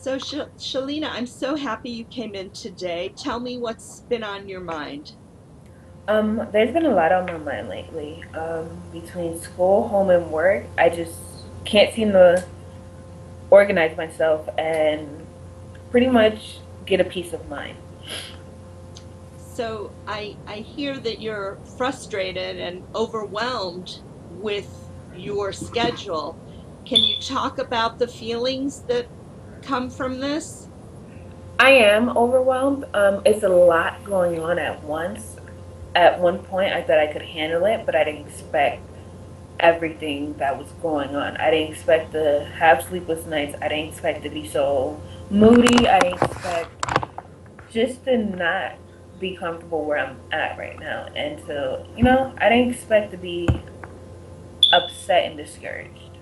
So, Shalina, I'm so happy you came in today. Tell me what's been on your mind. There's been a lot on my mind lately. Between school, home, and work, I just can't seem to organize myself and pretty much get a peace of mind. So, I hear that you're frustrated and overwhelmed with your schedule. Can you talk about the feelings that come from this? I am overwhelmed. It's a lot going on at once. At one point, I thought I could handle it, but I didn't expect everything that was going on. I didn't expect to have sleepless nights. I didn't expect to be so moody. I didn't expect just to not be comfortable where I'm at right now. And so, I didn't expect to be upset and discouraged.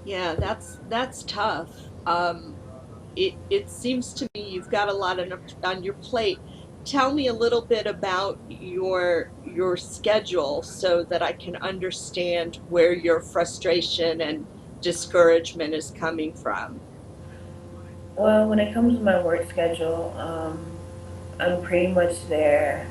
Yeah, that's tough. It seems to me you've got a lot on your plate. Tell me a little bit about your schedule so that I can understand where your frustration and discouragement is coming from. Well, when it comes to my work schedule, I'm pretty much there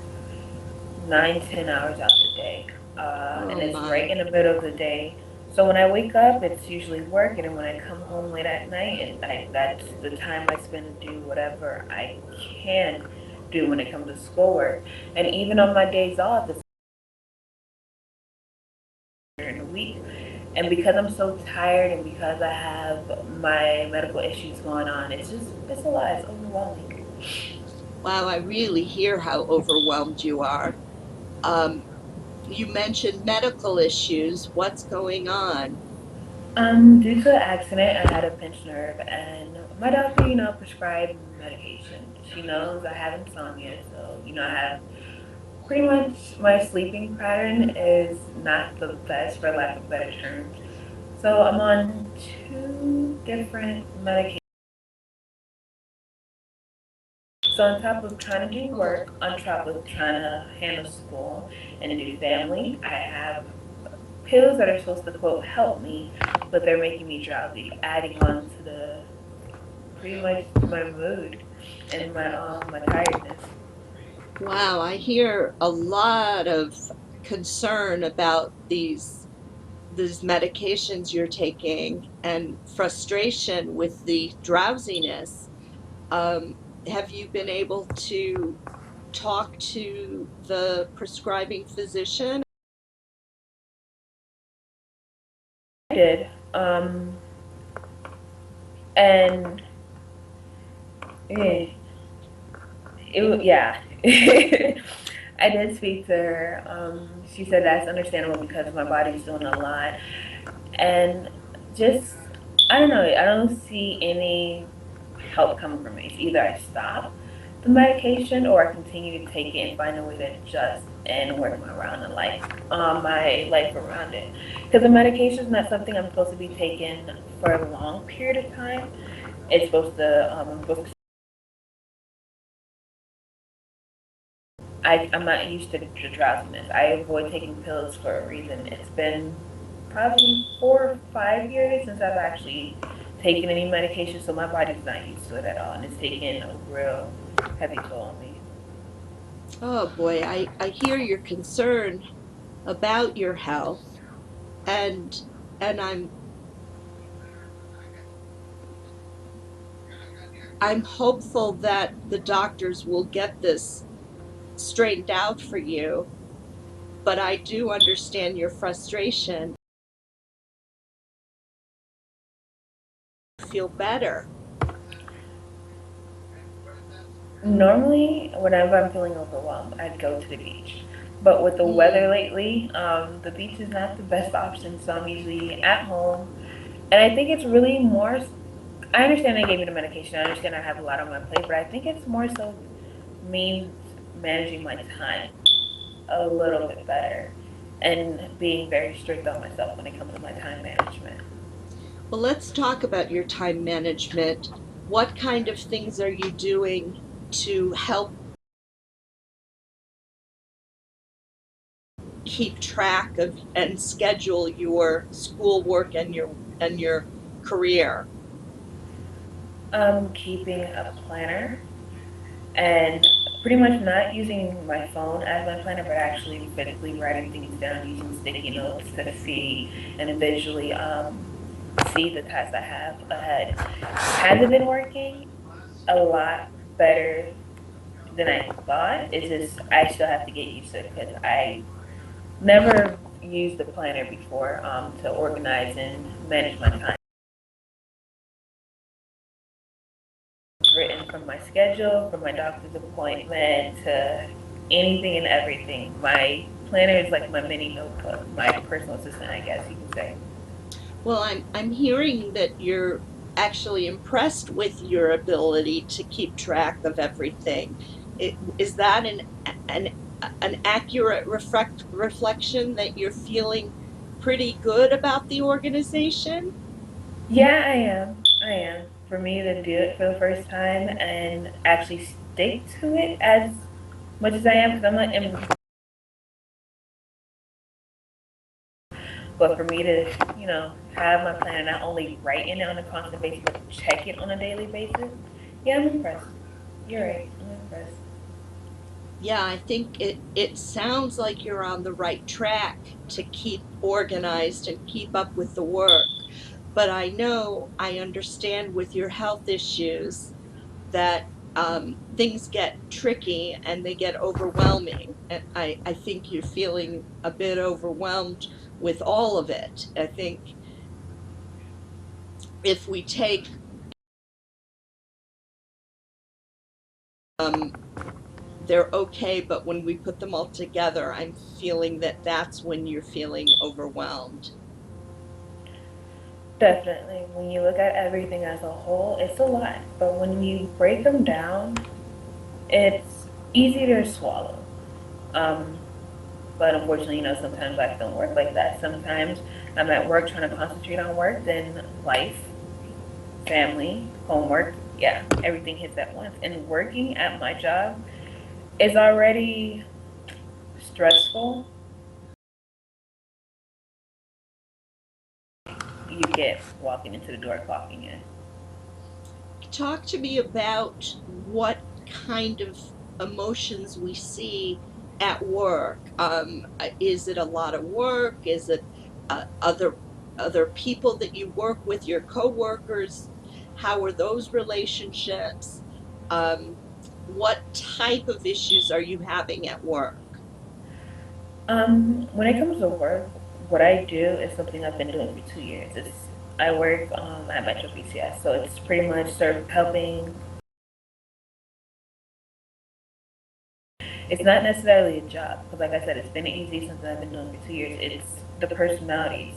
9, 10 hours out the day. And Oh it's right my. in the middle of the day. So when I wake up, it's usually work, and then when I come home late at night, that's the time I spend to do whatever I can do when it comes to schoolwork. And even on my days off, it's during the week. And because I'm so tired and because I have my medical issues going on, it's a lot. It's overwhelming. Wow, I really hear how overwhelmed you are. Um, you mentioned medical issues. What's going on? Due to an accident, I had a pinched nerve, and my doctor, prescribed medication. She knows I have insomnia, so I have pretty much my sleeping pattern is not the best, for lack of better terms. So I'm on two different medications. So on top of trying to do work, on top of trying to handle school and do family, I have pills that are supposed to quote help me, but they're making me drowsy, adding on to the pretty much to my mood and my tiredness. Wow, I hear a lot of concern about these medications you're taking and frustration with the drowsiness. Um, have you been able to talk to the prescribing physician? I did, and eh, yeah. I did speak to her. She said that's understandable because my body's doing a lot, and just I don't know. I don't see any help coming from it. It's either I stop the medication or I continue to take it and find a way to adjust and work my life around it. Because the medication is not something I'm supposed to be taking for a long period of time. It's supposed to I'm supposed to I'm not used to the drowsiness. I avoid taking pills for a reason. It's been probably 4 or 5 years since I've actually taken any medication, so my body's not used to it at all, and it's taking a real heavy toll on me. Oh boy, I hear your concern about your health and and I'm hopeful that the doctors will get this straightened out for you, but I do understand your frustration. Feel better. Normally, whenever I'm feeling overwhelmed, I'd go to the beach. But with the weather Mm. lately, the beach is not the best option, so I'm usually at home. And I think it's really more. I understand they gave me the medication. I understand I have a lot on my plate, but I think it's more so me managing my time a little bit better and being very strict on myself when it comes to my time management. Well, let's talk about your time management. What kind of things are you doing to help keep track of and schedule your schoolwork and your career? Keeping a planner and pretty much not using my phone as my planner, but actually physically writing things down using sticky notes to see and visually see the tasks I have ahead. Has it been working? A lot better than I thought. It's just I still have to get used to it because I never used the planner before to organize and manage my time. Written from my schedule, from my doctor's appointment to anything and everything. My planner is like my mini notebook, my personal assistant, I guess you could say. Well, I'm hearing that you're actually impressed with your ability to keep track of everything. Is that an an accurate reflection that you're feeling pretty good about the organization? Yeah, I am. I am. For me to do it for the first time and actually stick to it as much as I am, because I'm not in, but for me to, have my plan and not only write in it on a constant basis, but check it on a daily basis, yeah, I'm impressed. You're right. I'm impressed. Yeah, I think it sounds like you're on the right track to keep organized and keep up with the work. But I know I understand with your health issues that things get tricky and they get overwhelming. And I think you're feeling a bit overwhelmed with all of it. I think if we take, um, they're okay, but when we put them all together, I'm feeling that that's when you're feeling overwhelmed. Definitely. When you look at everything as a whole, it's a lot. But when you break them down, it's easy to swallow. Um, but unfortunately, sometimes life don't work like that. Sometimes I'm at work trying to concentrate on work, then life, family, homework, yeah, everything hits at once. And working at my job is already stressful. You get walking into the door, clocking in. Talk to me about what kind of emotions we see at work. Is it a lot of work? Is it other people that you work with, your coworkers? How are those relationships? Um, what type of issues are you having at work? When it comes to work, what I do is something I've been doing for 2 years. I work at Metro PCS, so it's pretty much helping. It's not necessarily a job because, like I said, it's been easy since I've been doing it for 2 years. It's the personalities,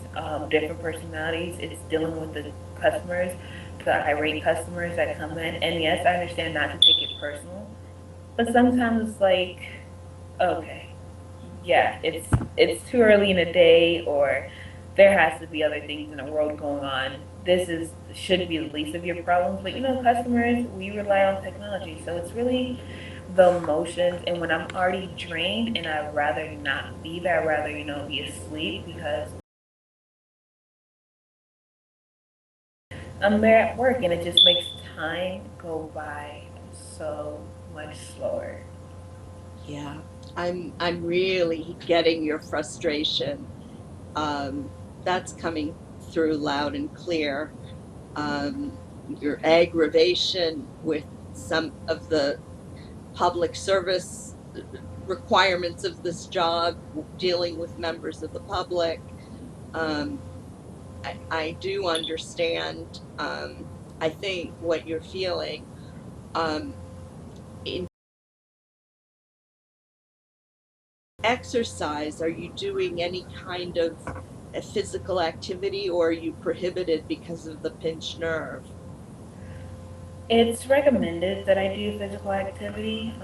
different personalities. It's dealing with the customers, the irate customers that come in. And yes, I understand not to take it personal, but sometimes it's like, okay, yeah, it's too early in the day, or there has to be other things in the world going on. This is should be the least of your problems. But customers, we rely on technology, so it's really the emotions. And when I'm already drained and I'd rather not be there, I'd rather be asleep because I'm there at work, and it just makes time go by so much slower. Yeah, I'm really getting your frustration. That's coming through loud and clear. Your aggravation with some of the public service requirements of this job, dealing with members of the public. Um, I do understand, I think, what you're feeling. Um, in exercise, are you doing any kind of a physical activity, or are you prohibited because of the pinched nerve? It's recommended that I do physical activity.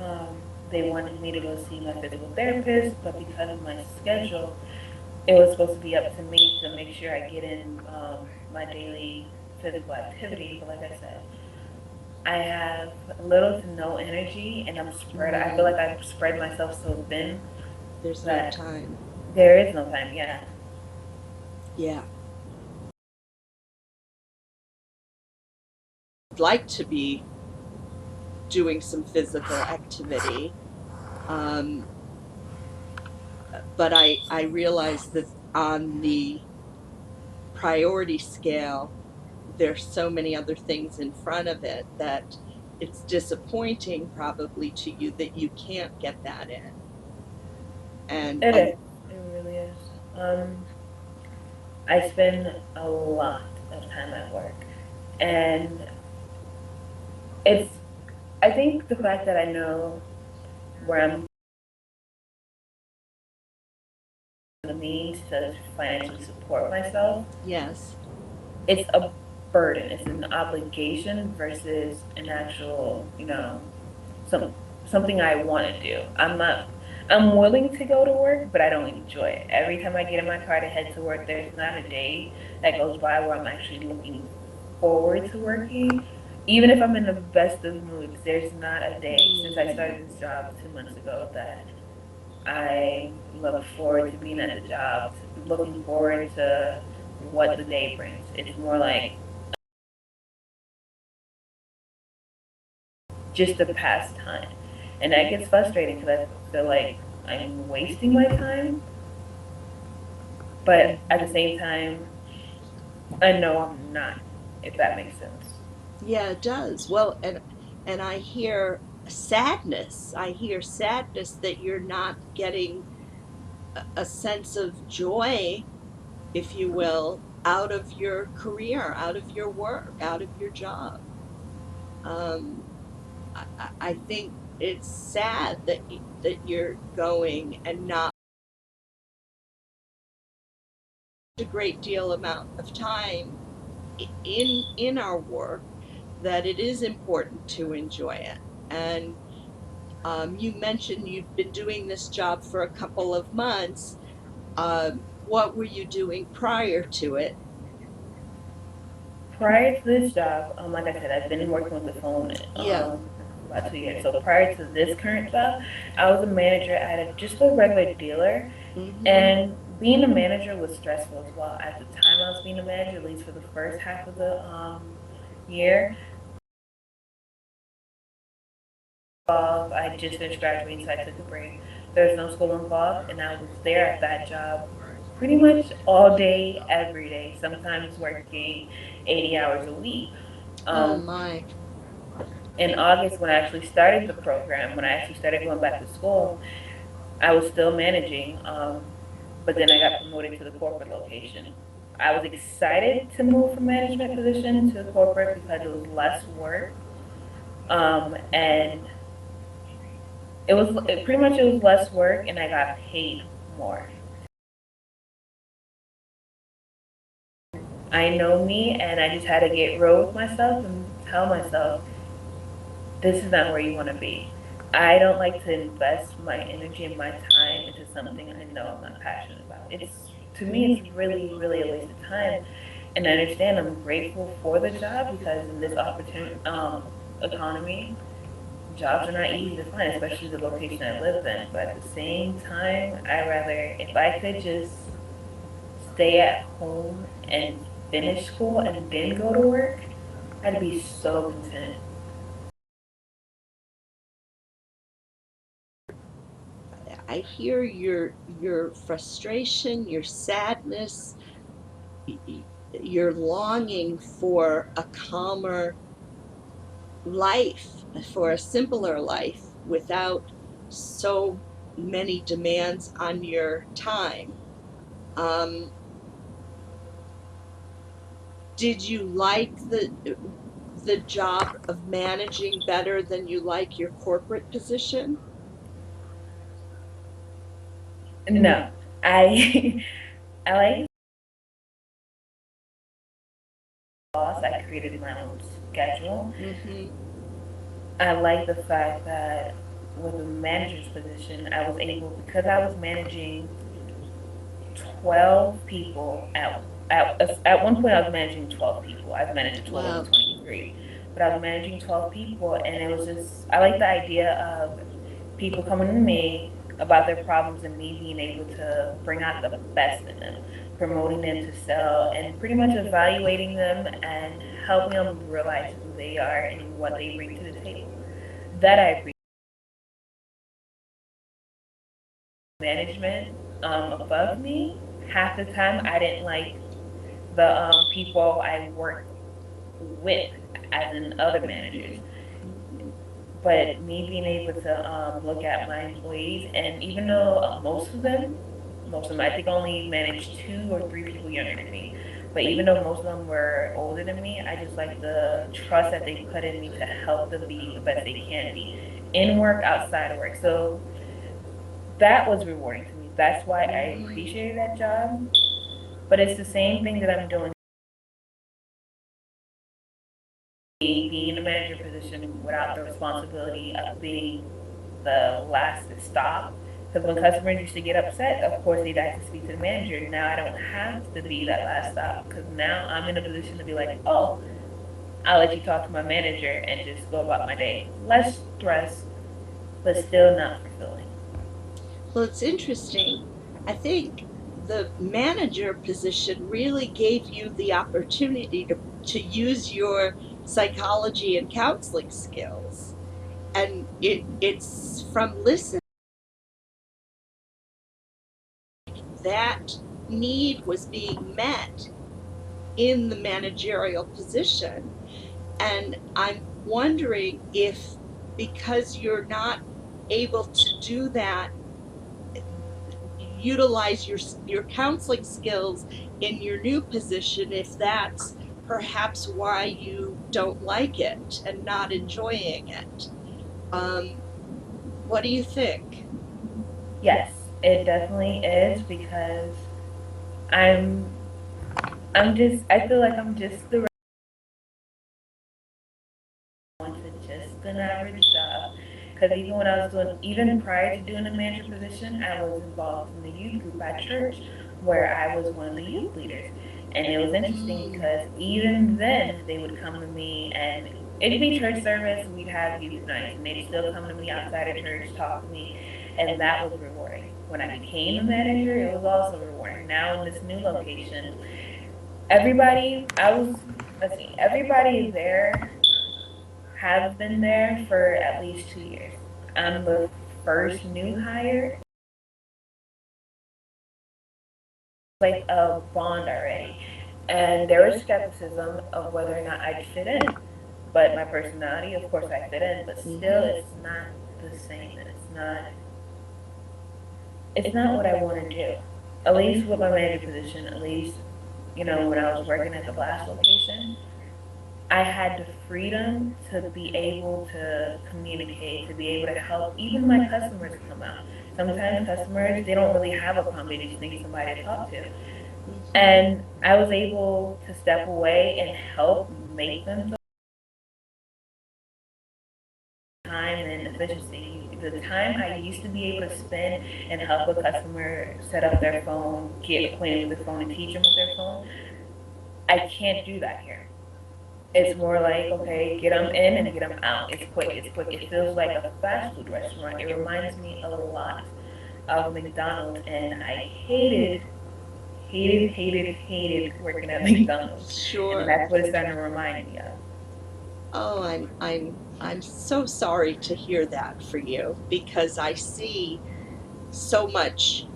They wanted me to go see my physical therapist, but because of my schedule, it was supposed to be up to me to make sure I get in my daily physical activity. But like I said, I have little to no energy, and I'm spread. I feel Mm, like I've spread myself so thin there's no that time. there is no time. Yeah. Yeah. like to be doing some physical activity. Um, but I realize that on the priority scale, there's so many other things in front of it that it's disappointing probably to you that you can't get that in. And It is. It really is. I spend a lot of time at work, and it's. I think the fact that I know where I'm the means to financially support myself, yes. it's a burden. It's an obligation versus an actual, some something I want to do. I'm not. I'm willing to go to work, but I don't enjoy it. Every time I get in my car to head to work, there's not a day that goes by where I'm actually looking forward to working. Even if I'm in the best of moods, there's not a day since I started this job 2 months ago that I look forward to being at the job, looking forward to what the day brings. It's more like just to pass time. And that gets frustrating because I feel like I'm wasting my time, but at the same time, I know I'm not, if that makes sense. Yeah, it does. Well, and I hear sadness. I hear sadness that you're not getting a sense of joy, if you will, out of your career, out of your work, out of your job. Um, I think it's sad that that you're going and not a great deal amount of time in our work, that it is important to enjoy it. And you mentioned you've been doing this job for a couple of months. What were you doing prior to it? Prior to this job, like I said, I've been working with the phone Yeah. for about 2 years. So prior to this current job, I was a manager at just a regular dealer, Mm-hmm. and being a manager was stressful as well. At the time I was being a manager, at least for the first half of the year, I just finished graduating, so I took a break. There was no school involved, and I was there at that job pretty much all day, every day, sometimes working 80 hours a week. Oh Um, my. in August, when I actually started the program, when I actually started going back to school, I was still managing, but then I got promoted to the corporate location. I was excited to move from management position to corporate because it was less work, and pretty much it was less work, and I got paid more. I know me, and I just had to get real with myself and tell myself this is not where you want to be. I don't like to invest my energy and my time into something I know I'm not passionate about. To me, it's really, really a waste of time. And I understand I'm grateful for the job because in this opportunity economy, jobs are not easy to find, especially the location I live in. But at the same time, I rather if I could just stay at home and finish school and then go to work, I'd be so content. I hear your frustration, your sadness, your longing for a calmer life, for a simpler life without so many demands on your time. Um, did you like the job of managing better than you like your corporate position? No, I I like boss. I created my own schedule. Mm-hmm. I like the fact that with a manager's position, I was able because I was managing 12 people at one point I was managing 12 people. I've managed a total Wow. of 23, but I was managing 12 people, and it was just I like the idea of people coming to me about their problems and me being able to bring out the best in them, promoting them to sell, and pretty much evaluating them and helping them realize who they are and what they bring to the table. That I appreciate. Management above me, half the time I didn't like the people I worked with, as in other managers. But me being able to look at my employees, and even though most of them, I think only managed 2 or 3 people younger than me. But even though most of them were older than me, I just like the trust that they put in me to help them be the best they can be in work, outside of work. So that was rewarding to me. That's why I appreciated that job. But it's the same thing that I'm doing, being in a manager position without the responsibility of being the last to stop. Because when customers used to get upset, of course they'd have to speak to the manager. Now I don't have to be that last stop because now I'm in a position to be like, oh, I'll let you talk to my manager and just go about my day. Less stress, but still not fulfilling. Well, it's interesting. I think the manager position really gave you the opportunity to use your psychology and counseling skills. And it's from listening that need was being met in the managerial position. And I'm wondering if, because you're not able to do that, utilize your counseling skills in your new position, if that's perhaps why you don't like it and not enjoying it. Um, what do you think? Yes, it definitely is because I'm I feel like I'm just the one to just an average job. Because even when I was doing, even prior to doing a manager position, I was involved in the youth group at church where I was one of the youth leaders. And it was interesting because even then they would come to me and it'd be church service, we'd have youth nights, and they'd still come to me outside of church, talk to me, and that was rewarding. When I became a manager, it was also rewarding. Now in this new location, everybody, let's see, everybody there has been there for at least 2 years. I'm the first new hire, like a bond already. And there was skepticism of whether or not I'd fit in. But my personality, of course, I fit in, but still, it's not the same. It's not what I want to do. At least with my manager position, at least, when I was working at the last location, I had the freedom to be able to communicate, to be able to help even my customers come out. Sometimes customers, they don't really have a problem, they just need somebody to talk to. And I was able to step away and help make them feel time and efficiency. The time I used to be able to spend and help a customer set up their phone, get acquainted with their phone, and teach them with their phone, I can't do that here. It's more like, okay, get them in and get them out. It's quick, it's quick. It feels like a fast food restaurant. It reminds me a lot of McDonald's, and I hated working at McDonald's. Sure. And that's what it's starting to remind me of. Oh, I'm so sorry to hear that for you, because I see so much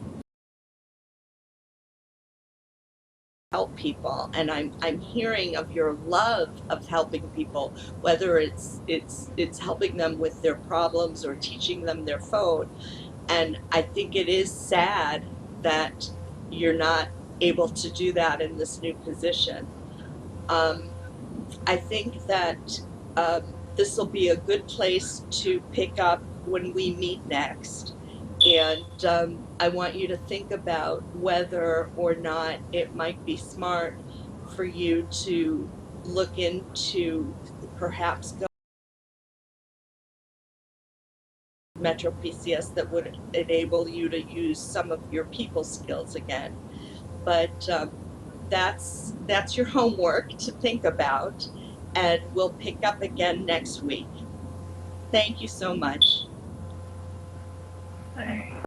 help people, and I'm hearing of your love of helping people, whether it's helping them with their problems or teaching them their phone. And I think it is sad that you're not able to do that in this new position. Um, I think that this will be a good place to pick up when we meet next. And I want you to think about whether or not it might be smart for you to look into perhaps go Metro PCS that would enable you to use some of your people skills again. But that's your homework to think about, and we'll pick up again next week. Thank you so much. All right.